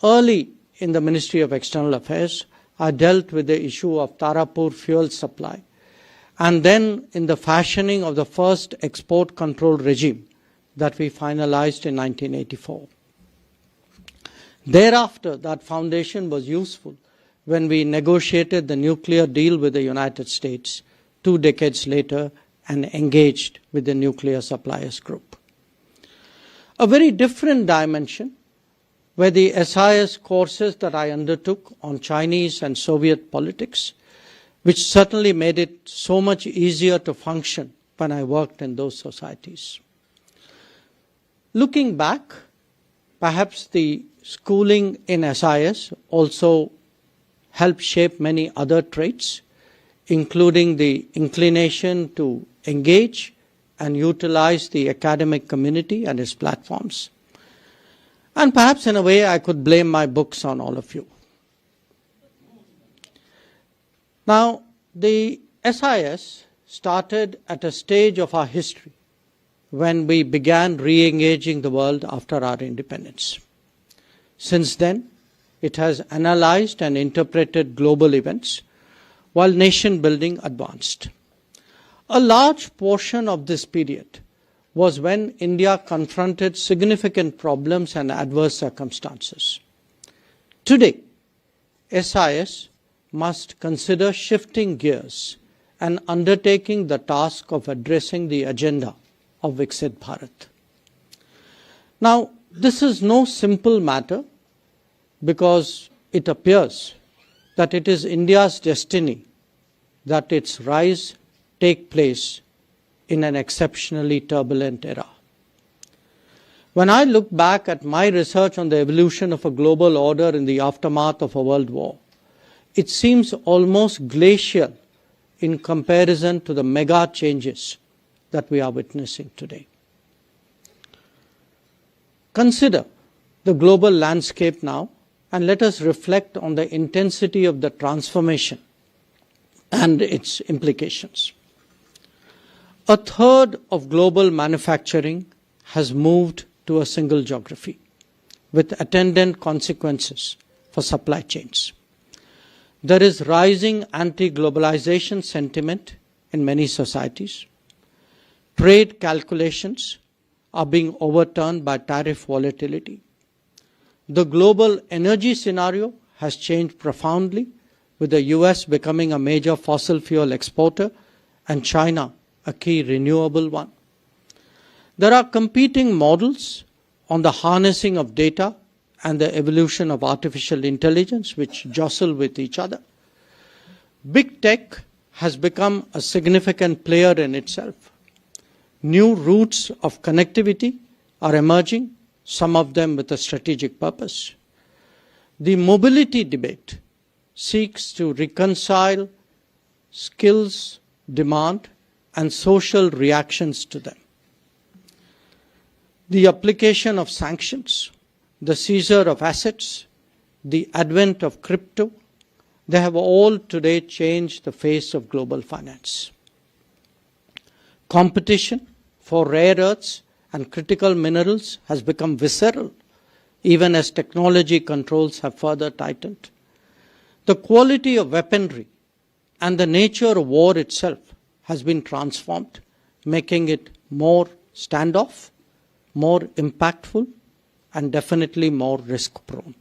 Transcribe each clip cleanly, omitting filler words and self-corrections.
Early in the Ministry of External Affairs, I dealt with the issue of Tarapur fuel supply, and then in the fashioning of the first export control regime that we finalized in 1984. Thereafter, that foundation was useful when we negotiated the nuclear deal with the United States 2 decades later and engaged with the nuclear suppliers group. A very different dimension were the SIS courses that I undertook on Chinese and Soviet politics, which certainly made it so much easier to function when I worked in those societies. Looking back, perhaps the schooling in SIS also helped shape many other traits, including the inclination to engage and utilize the academic community and its platforms. And perhaps in a way I could blame my books on all of you. Now, the SIS started at a stage of our history when we began re-engaging the world after our independence. Since then, it has analyzed and interpreted global events while nation building advanced. A large portion of this period was when India confronted significant problems and adverse circumstances. Today, SIS must consider shifting gears and undertaking the task of addressing the agenda of Viksit Bharat. Now, this is no simple matter because it appears that it is India's destiny that its rise take place in an exceptionally turbulent era. When I look back at my research on the evolution of a global order in the aftermath of a world war, it seems almost glacial in comparison to the mega changes that we are witnessing today. Consider the global landscape now and let us reflect on the intensity of the transformation and its implications. A third of global manufacturing has moved to a single geography, with attendant consequences for supply chains. There is rising anti-globalization sentiment in many societies. Trade calculations are being overturned by tariff volatility. The global energy scenario has changed profoundly, with the US becoming a major fossil fuel exporter and China a key renewable one. There are competing models on the harnessing of data and the evolution of artificial intelligence which jostle with each other. Big tech has become a significant player in itself. New routes of connectivity are emerging, some of them with a strategic purpose. The mobility debate seeks to reconcile skills, demand, and social reactions to them. The application of sanctions, the seizure of assets, the advent of crypto, they have all today changed the face of global finance. Competition for rare earths and critical minerals has become visceral, even as technology controls have further tightened. The quality of weaponry and the nature of war itself has been transformed, making it more standoff, more impactful, and definitely more risk-prone.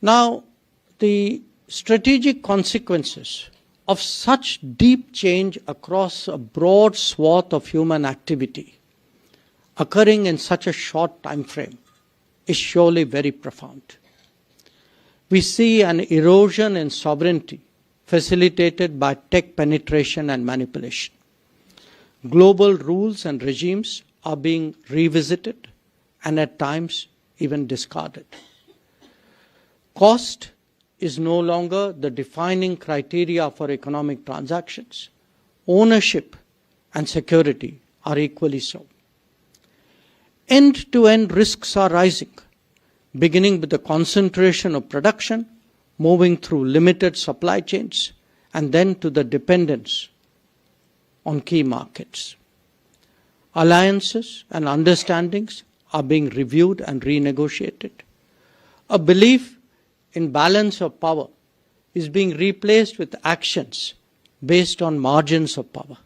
Now, the strategic consequences of such deep change across a broad swath of human activity occurring in such a short time frame is surely very profound. We see an erosion in sovereignty facilitated by tech penetration and manipulation. Global rules and regimes are being revisited and at times even discarded. Cost is no longer the defining criteria for economic transactions. Ownership and security are equally so. End-to-end risks are rising, beginning with the concentration of production, moving through limited supply chains, and then to the dependence on key markets. Alliances and understandings are being reviewed and renegotiated. A belief in balance of power is being replaced with actions based on margins of power.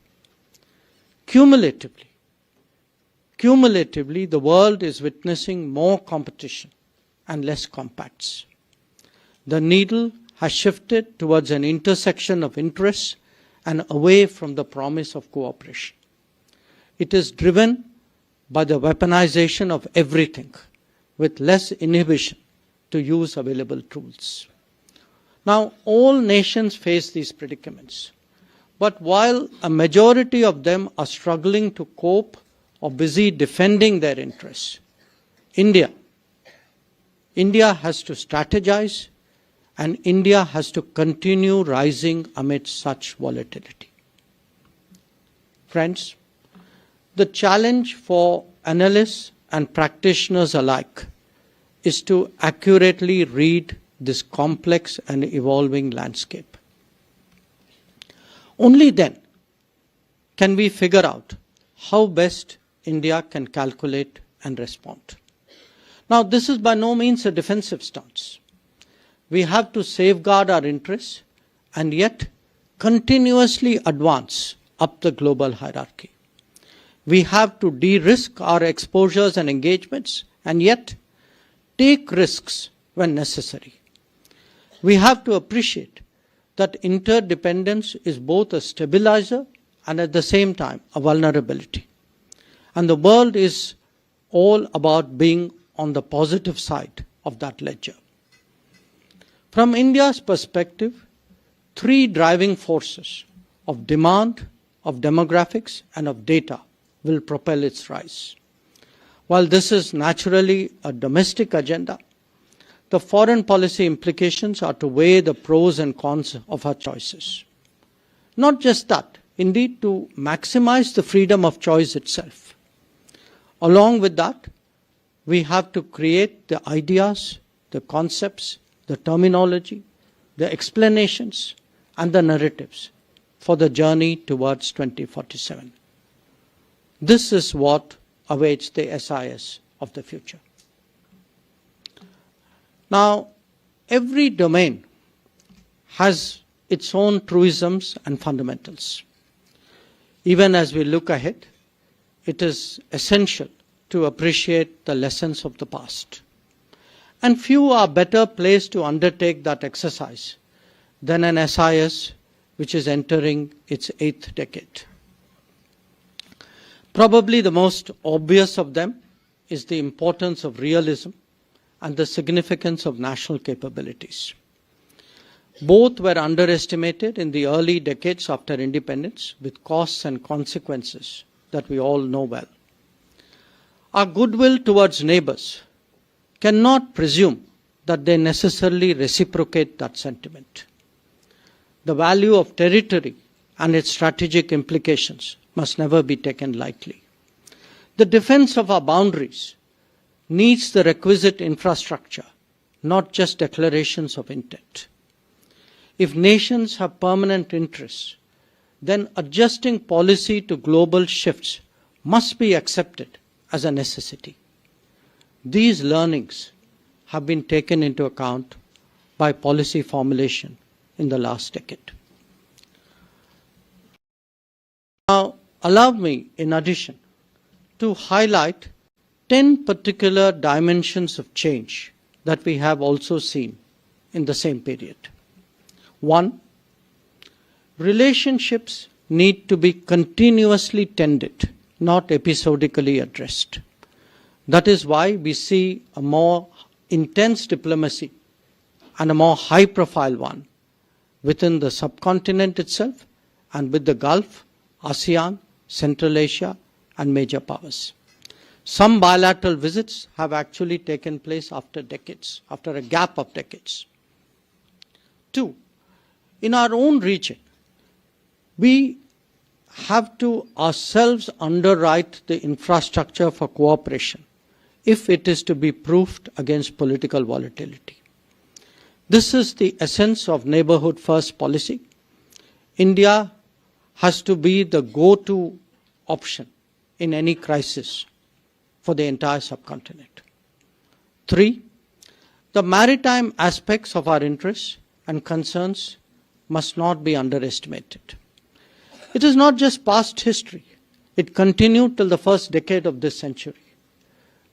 Cumulatively, the world is witnessing more competition and less compacts. The needle has shifted towards an intersection of interests and away from the promise of cooperation. It is driven by the weaponization of everything, with less inhibition to use available tools. Now, all nations face these predicaments, but while a majority of them are struggling to cope or busy defending their interests, India has to strategize, and India has to continue rising amid such volatility. Friends, the challenge for analysts and practitioners alike is to accurately read this complex and evolving landscape. Only then can we figure out how best India can calculate and respond. Now, this is by no means a defensive stance. We have to safeguard our interests and yet continuously advance up the global hierarchy. We have to de-risk our exposures and engagements and yet take risks when necessary. We have to appreciate that interdependence is both a stabilizer and at the same time a vulnerability. And the world is all about being on the positive side of that ledger. From India's perspective, three driving forces of demand, of demographics, and of data will propel its rise. While this is naturally a domestic agenda, the foreign policy implications are to weigh the pros and cons of our choices. Not just that, indeed to maximize the freedom of choice itself. Along with that, we have to create the ideas, the concepts, the terminology, the explanations, and the narratives for the journey towards 2047. This is what awaits the SIS of the future. Now, every domain has its own truisms and fundamentals. Even as we look ahead, it is essential to appreciate the lessons of the past. And few are better placed to undertake that exercise than an SIS which is entering its 8th decade. Probably the most obvious of them is the importance of realism and the significance of national capabilities. Both were underestimated in the early decades after independence, with costs and consequences that we all know well. Our goodwill towards neighbors cannot presume that they necessarily reciprocate that sentiment. The value of territory and its strategic implications must never be taken lightly. The defense of our boundaries needs the requisite infrastructure, not just declarations of intent. If nations have permanent interests, then adjusting policy to global shifts must be accepted as a necessity. These learnings have been taken into account by policy formulation in the last decade. Now, allow me, in addition, to highlight 10 particular dimensions of change that we have also seen in the same period. 1. Relationships need to be continuously tended, not episodically addressed. That is why we see a more intense diplomacy and a more high-profile one within the subcontinent itself and with the Gulf, ASEAN, Central Asia, and major powers. Some bilateral visits have actually taken place after decades, after a gap of decades. 2. In our own region, we have to ourselves underwrite the infrastructure for cooperation if it is to be proofed against political volatility. This is the essence of neighborhood first policy. India has to be the go-to option in any crisis for the entire subcontinent. 3. The maritime aspects of our interests and concerns must not be underestimated. It is not just past history. It continued till the first decade of this century.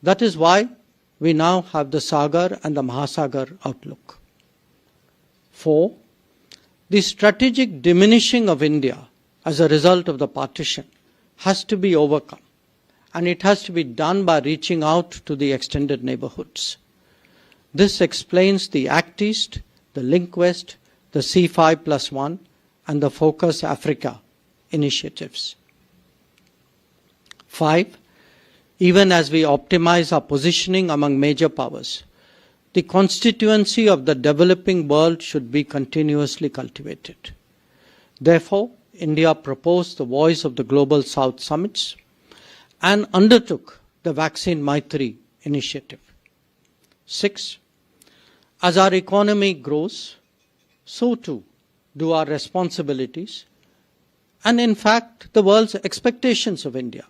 That is why we now have the Sagar and the Mahasagar outlook. 4. The strategic diminishing of India as a result of the partition has to be overcome, and it has to be done by reaching out to the extended neighborhoods. This explains the Act East, the Link West, the C5+1, and the Focus Africa initiatives. 5. Even as we optimize our positioning among major powers, the constituency of the developing world should be continuously cultivated. Therefore, India proposed the Voice of the Global South summits and undertook the Vaccine Maitri initiative. 6. As our economy grows, so too do our responsibilities and, in fact, the world's expectations of India.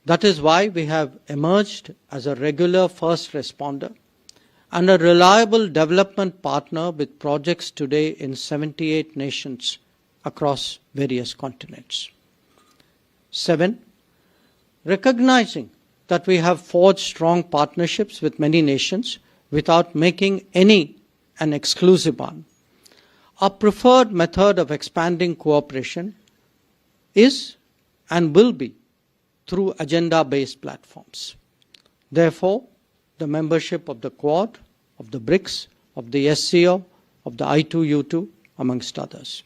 That is why we have emerged as a regular first responder and a reliable development partner with projects today in 78 nations across various continents. 7. Recognizing that we have forged strong partnerships with many nations without making any an exclusive one, our preferred method of expanding cooperation is and will be through agenda-based platforms. Therefore, the membership of the Quad, of the BRICS, of the SCO, of the I2U2, amongst others.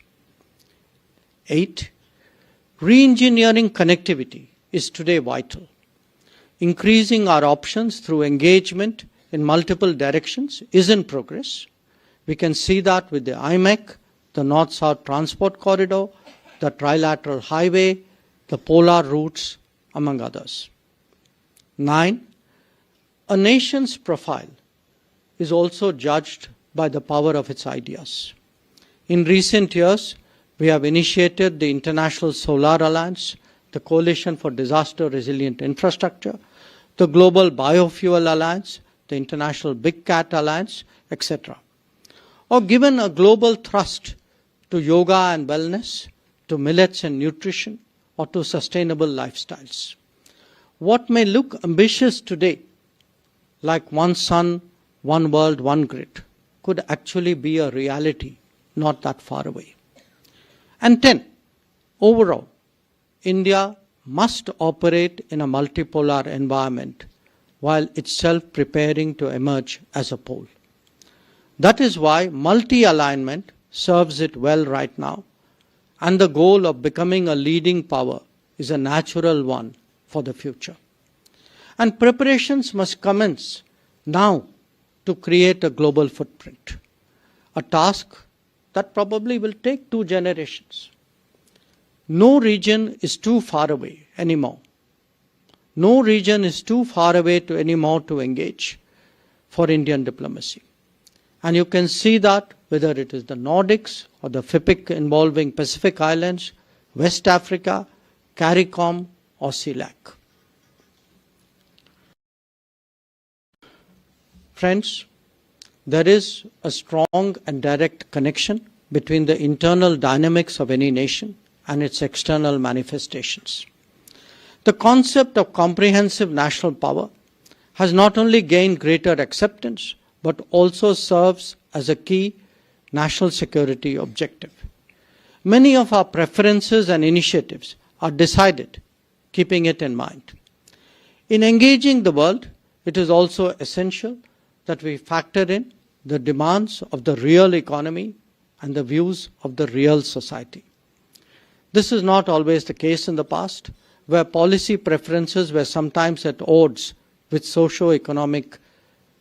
8. Re-engineering connectivity is today vital. Increasing our options through engagement in multiple directions is in progress. We can see that with the IMEC, the North-South Transport Corridor, the Trilateral Highway, the polar routes, among others. 9. A nation's profile is also judged by the power of its ideas. In recent years, we have initiated the International Solar Alliance, the Coalition for Disaster Resilient Infrastructure, the Global Biofuel Alliance, the International Big Cat Alliance, etc. Or given a global thrust to yoga and wellness, to millets and nutrition, or to sustainable lifestyles. What may look ambitious today, like one sun, one world, one grid, could actually be a reality not that far away. And 10, overall, India must operate in a multipolar environment while itself preparing to emerge as a pole. That is why multi-alignment serves it well right now, and the goal of becoming a leading power is a natural one for the future. And preparations must commence now to create a global footprint, a task that probably will take 2 generations. No region is too far away anymore. No region is too far away anymore to engage for Indian diplomacy. And you can see that whether it is the Nordics or the FIPIC involving Pacific Islands, West Africa, CARICOM or CELAC. Friends, there is a strong and direct connection between the internal dynamics of any nation and its external manifestations. The concept of comprehensive national power has not only gained greater acceptance, but also serves as a key national security objective. Many of our preferences and initiatives are decided keeping it in mind. In engaging the world, it is also essential that we factor in the demands of the real economy and the views of the real society. This is not always the case in the past, where policy preferences were sometimes at odds with socio-economic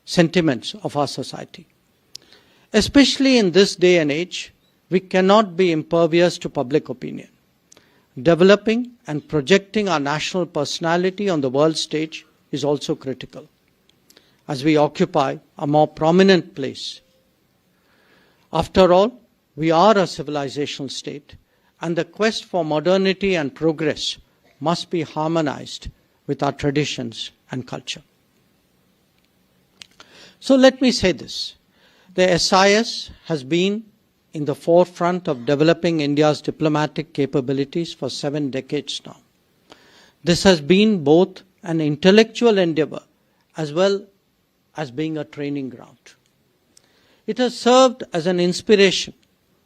sentiments of our society. Especially in this day and age, we cannot be impervious to public opinion. Developing and projecting our national personality on the world stage is also critical, as we occupy a more prominent place. After all, we are a civilizational state, and the quest for modernity and progress must be harmonized with our traditions and culture. So let me say this. The SIS has been in the forefront of developing India's diplomatic capabilities for 7 decades now. This has been both an intellectual endeavor as well as being a training ground. It has served as an inspiration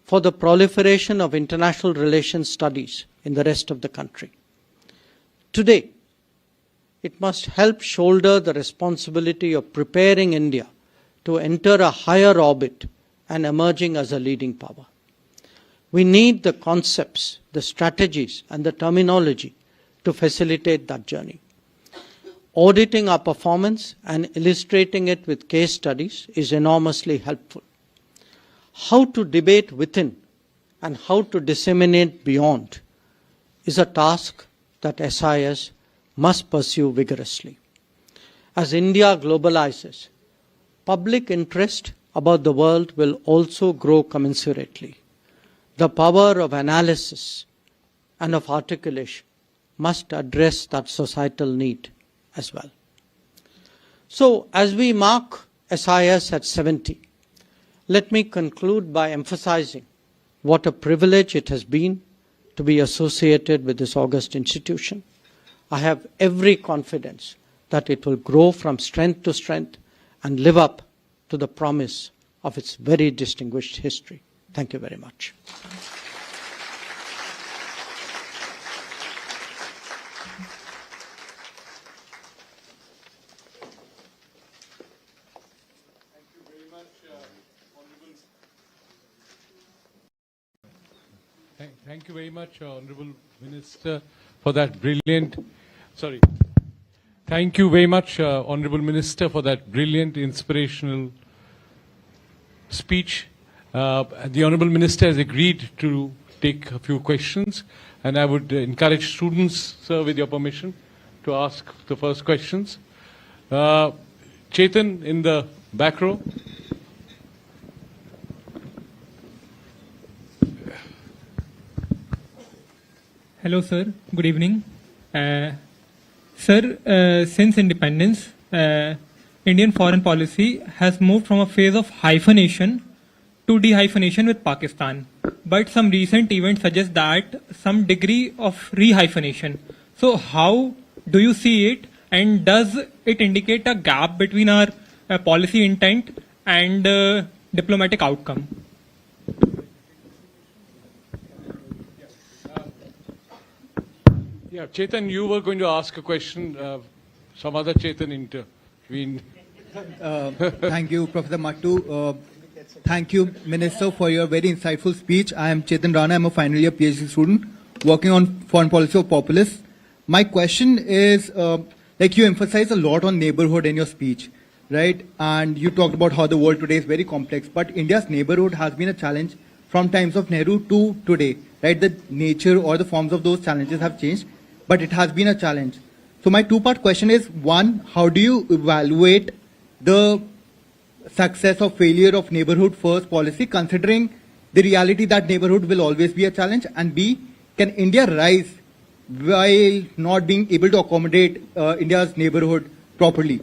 for the proliferation of international relations studies in the rest of the country. Today, it must help shoulder the responsibility of preparing India to enter a higher orbit and emerging as a leading power. We need the concepts, the strategies, and the terminology to facilitate that journey. Auditing our performance and illustrating it with case studies is enormously helpful. How to debate within and how to disseminate beyond is a task that SIS must pursue vigorously. As India globalizes, public interest about the world will also grow commensurately. The power of analysis and of articulation must address that societal need as well. So, as we mark SIS at 70, let me conclude by emphasizing what a privilege it has been to be associated with this august institution. I have every confidence that it will grow from strength to strength and live up to the promise of its very distinguished history. Thank you very much. Thank you very much, Honorable Minister, for that brilliant. Thank you very much, Honorable Minister, for that brilliant, inspirational speech. The Honorable Minister has agreed to take a few questions, and I would encourage students, sir, with your permission, to ask the first questions. Chetan in the back row. Hello, sir. Good evening. Sir, since independence, Indian foreign policy has moved from a phase of hyphenation to dehyphenation with Pakistan. But some recent events suggest that some degree of rehyphenation. So how do you see it, and does it indicate a gap between our policy intent and diplomatic outcome? Yeah, Chetan, you were going to ask a question. Some other Chetan intervened. Thank you, Professor Mattu. Thank you, Minister, for your very insightful speech. I am Chetan Rana. I am a final year PhD student working on foreign policy of populists. My question is, like you emphasize a lot on neighborhood in your speech, right? And you talked about how the world today is very complex, but India's neighborhood has been a challenge from times of Nehru to today, right? The nature or the forms of those challenges have changed, but it has been a challenge. So my two-part question is, one, how do you evaluate the success or failure of neighborhood first policy, considering the reality that neighborhood will always be a challenge? And B, can India rise while not being able to accommodate India's neighborhood properly?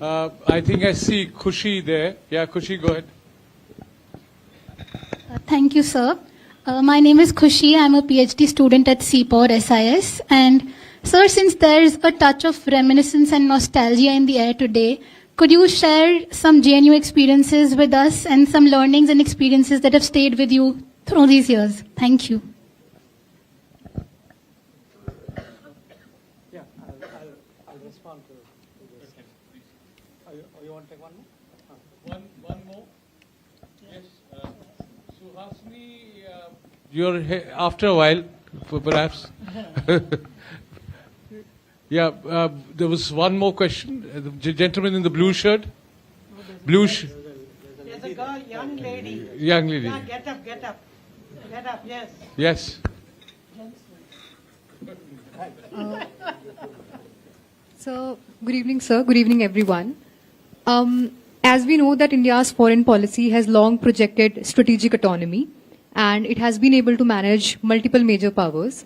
I think I see Khushi there. Yeah, Khushi, go ahead. Thank you, sir. My name is Khushi. I'm a PhD student at CPOR SIS. And, sir, since there's a touch of reminiscence and nostalgia in the air today, could you share some JNU experiences with us and some learnings and experiences that have stayed with you through these years? Thank you. Yeah, I'll respond to this. You want to take one more? One more? Yes. Suhasini, you're here after a while, perhaps. Yeah, there was one more question. The gentleman in the blue shirt. There's a girl, young lady. Young lady. Yeah, get up. Get up, yes. Yes. So, good evening, sir. Good evening, everyone. As we know that India's foreign policy has long projected strategic autonomy, and it has been able to manage multiple major powers.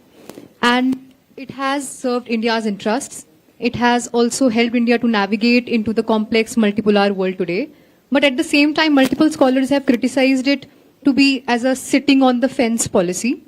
And it has served India's interests. It has also helped India to navigate into the complex multipolar world today. But at the same time, multiple scholars have criticized it to be as a sitting on the fence policy,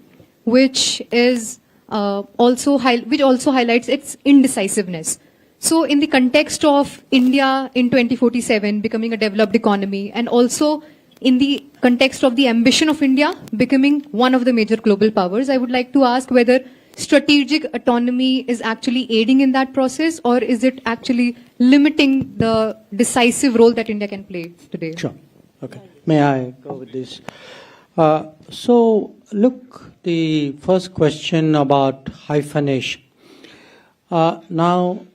which is also highlights its indecisiveness. So in the context of India in 2047 becoming a developed economy, and also in the context of the ambition of India becoming one of the major global powers, I would like to ask whether strategic autonomy is actually aiding in that process, or is it actually limiting the decisive role that India can play today? Sure. Okay. May I go with this? So, look, the first question about hyphenation. Now,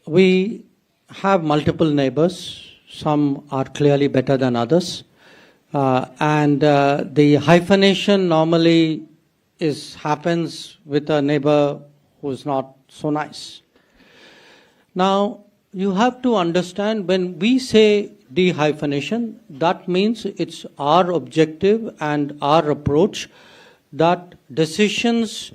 we have multiple neighbors. Some are clearly better than others. And the hyphenation normally happens with a neighbor who's not so nice. Now, you have to understand, when we say de-hyphenation, that means it's our objective and our approach that decisions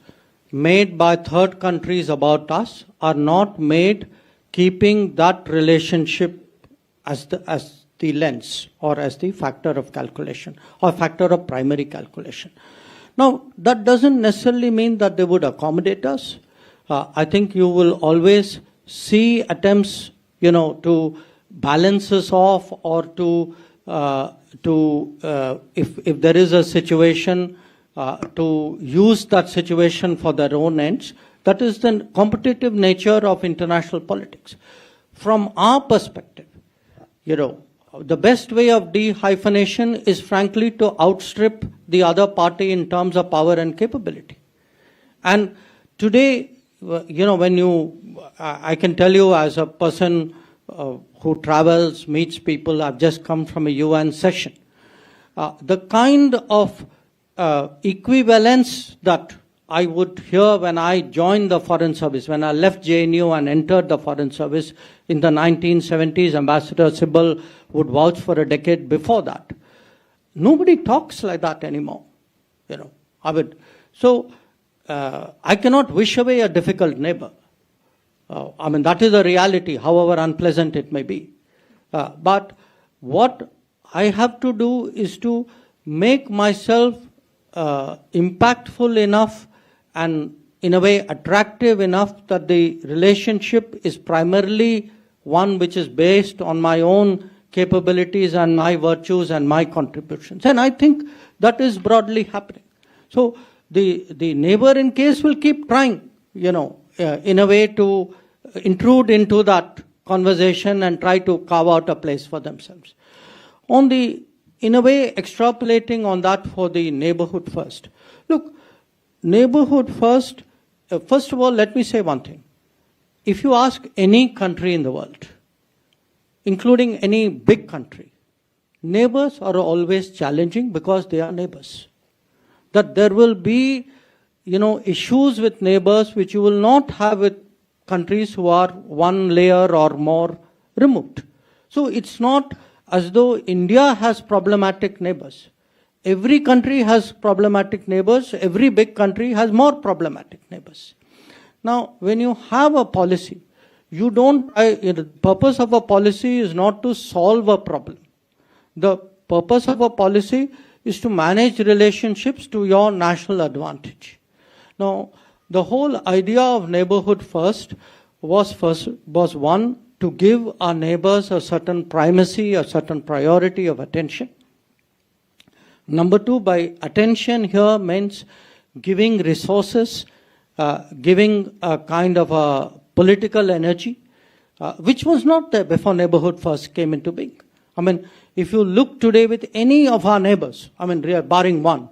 made by third countries about us are not made keeping that relationship as the lens or as the factor of calculation or factor of primary calculation. Now, that doesn't necessarily mean that they would accommodate us. I think you will always see attempts, to balance us off, or if there is a situation, to use that situation for their own ends. That is the competitive nature of international politics. From our perspective, the best way of de-hyphenation is frankly to outstrip the other party in terms of power and capability. And today, I can tell you as a person who travels, meets people, I've just come from a UN session, the kind of equivalence that I would hear when I joined the Foreign Service, when I left JNU and entered the Foreign Service in the 1970s, Ambassador Sybil would vouch for a decade before that. Nobody talks like that anymore, So, I cannot wish away a difficult neighbor. That is a reality, however unpleasant it may be. But what I have to do is to make myself impactful enough and in a way attractive enough that the relationship is primarily one which is based on my own capabilities and my virtues and my contributions. And I think that is broadly happening. So the neighbor in case will keep trying, in a way to intrude into that conversation and try to carve out a place for themselves. In a way, extrapolating on that for the neighborhood first. Look, neighborhood first of all, let me say one thing. If you ask any country in the world, including any big country, neighbors are always challenging because they are neighbors. That there will be, issues with neighbors which you will not have with countries who are one layer or more removed. So it's not as though India has problematic neighbors. Every country has problematic neighbors. Every big country has more problematic neighbors. Now, when you have a policy, the purpose of a policy is not to solve a problem. The purpose of a policy is to manage relationships to your national advantage. Now, the whole idea of neighborhood first was one, to give our neighbors a certain primacy, a certain priority of attention. Number two, by attention here means giving resources, giving a kind of a political energy, which was not there before neighborhood first came into being. If you look today with any of our neighbors, barring one,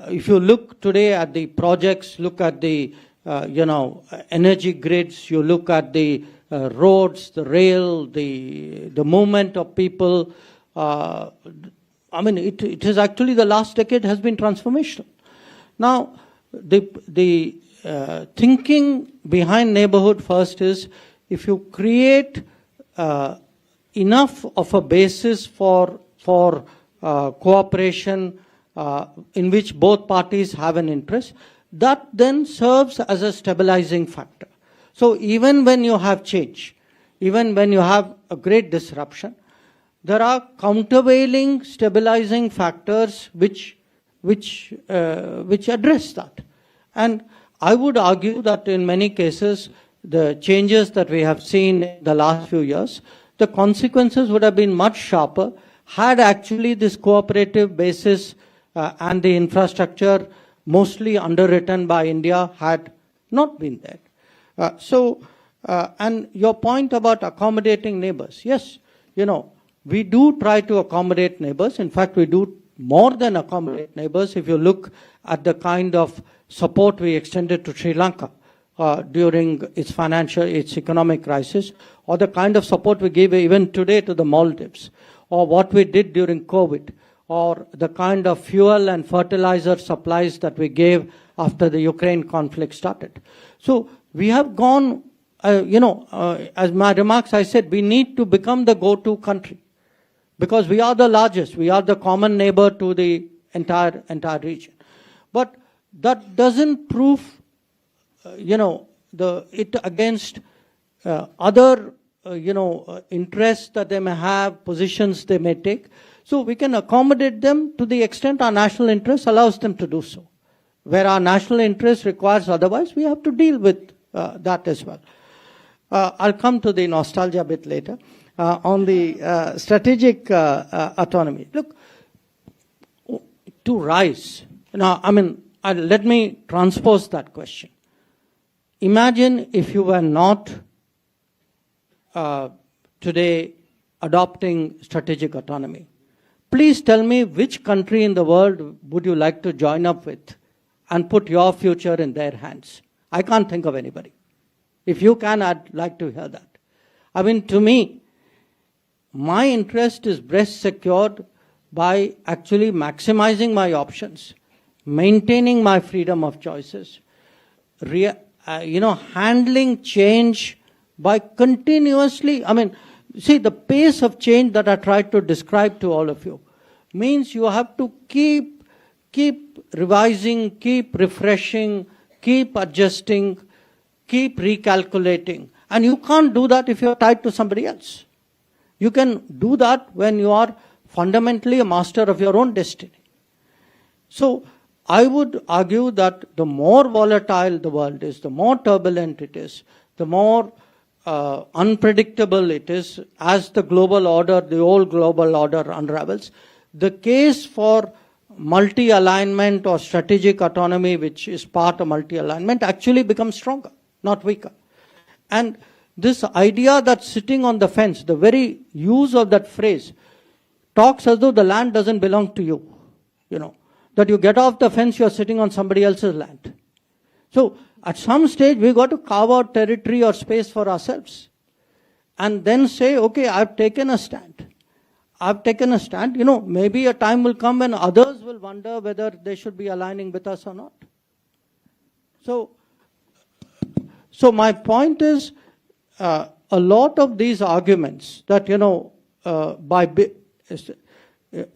if you look today at the projects, look at the, energy grids, you look at the roads, the rail, the movement of people, it is actually the last decade has been transformational. Now, the thinking behind neighborhood first is, if you create enough of a basis for cooperation in which both parties have an interest, that then serves as a stabilizing factor. So even when you have change, even when you have a great disruption, there are countervailing stabilizing factors which address that. And I would argue that in many cases, the changes that we have seen in the last few years, the consequences would have been much sharper had actually this cooperative basis and the infrastructure mostly underwritten by India had not been there. And your point about accommodating neighbors, yes, we do try to accommodate neighbors. In fact, we do more than accommodate neighbors. If you look at the kind of support we extended to Sri Lanka during its economic crisis, or the kind of support we give even today to the Maldives, or what we did during COVID, or the kind of fuel and fertilizer supplies that we gave after the Ukraine conflict started. So we have gone, as my remarks I said, we need to become the go-to country. Because we are the largest, we are the common neighbor to the entire region. But that doesn't prove, it against other, interests that they may have, positions they may take. So we can accommodate them to the extent our national interest allows them to do so. Where our national interest requires otherwise, we have to deal with that as well. I'll come to the nostalgia bit later. On the strategic autonomy. Look, to rise, let me transpose that question. Imagine if you were not today adopting strategic autonomy. Please tell me which country in the world would you like to join up with and put your future in their hands? I can't think of anybody. If you can, I'd like to hear that. To me, my interest is best secured by actually maximizing my options, maintaining my freedom of choices, handling change by continuously, the pace of change that I tried to describe to all of you means you have to keep revising, keep refreshing, keep adjusting, keep recalculating. And you can't do that if you're tied to somebody else. You can do that when you are fundamentally a master of your own destiny. So I would argue that the more volatile the world is, the more turbulent it is, the more unpredictable it is as the old global order unravels, the case for multi-alignment or strategic autonomy, which is part of multi-alignment, actually becomes stronger, not weaker. And this idea that sitting on the fence, the very use of that phrase, talks as though the land doesn't belong to you. That you get off the fence, you're sitting on somebody else's land. So at some stage, we've got to carve out territory or space for ourselves. And then say, okay, I've taken a stand. Maybe a time will come when others will wonder whether they should be aligning with us or not. So my point is, a lot of these arguments that,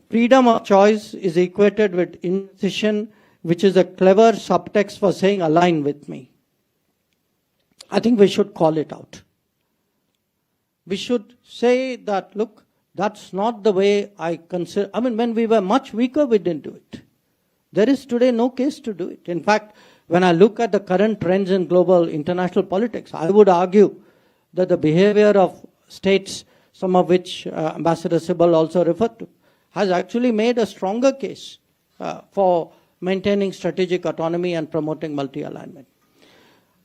freedom of choice is equated with indecision, which is a clever subtext for saying align with me. I think we should call it out. We should say that, look, that's not the way I consider. When we were much weaker, we didn't do it. There is today no case to do it. In fact, when I look at the current trends in global international politics, I would argue that the behavior of states, some of which Ambassador Sibal also referred to, has actually made a stronger case for maintaining strategic autonomy and promoting multi-alignment.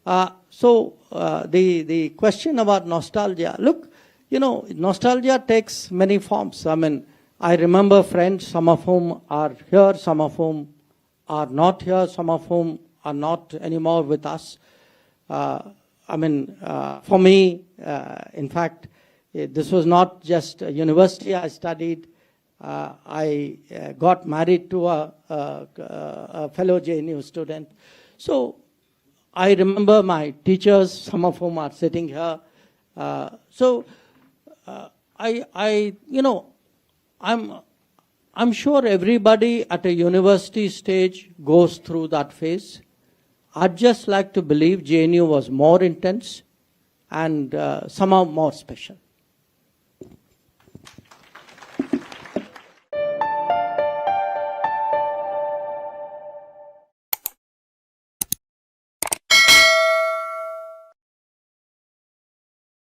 The question about nostalgia, look, nostalgia takes many forms. I remember friends, some of whom are here, some of whom are not here, some of whom are not anymore with us. For me, in fact, this was not just a university I studied. I got married to a fellow JNU student. So I remember my teachers, some of whom are sitting here. I'm sure everybody at a university stage goes through that phase. I'd just like to believe JNU was more intense and somehow more special.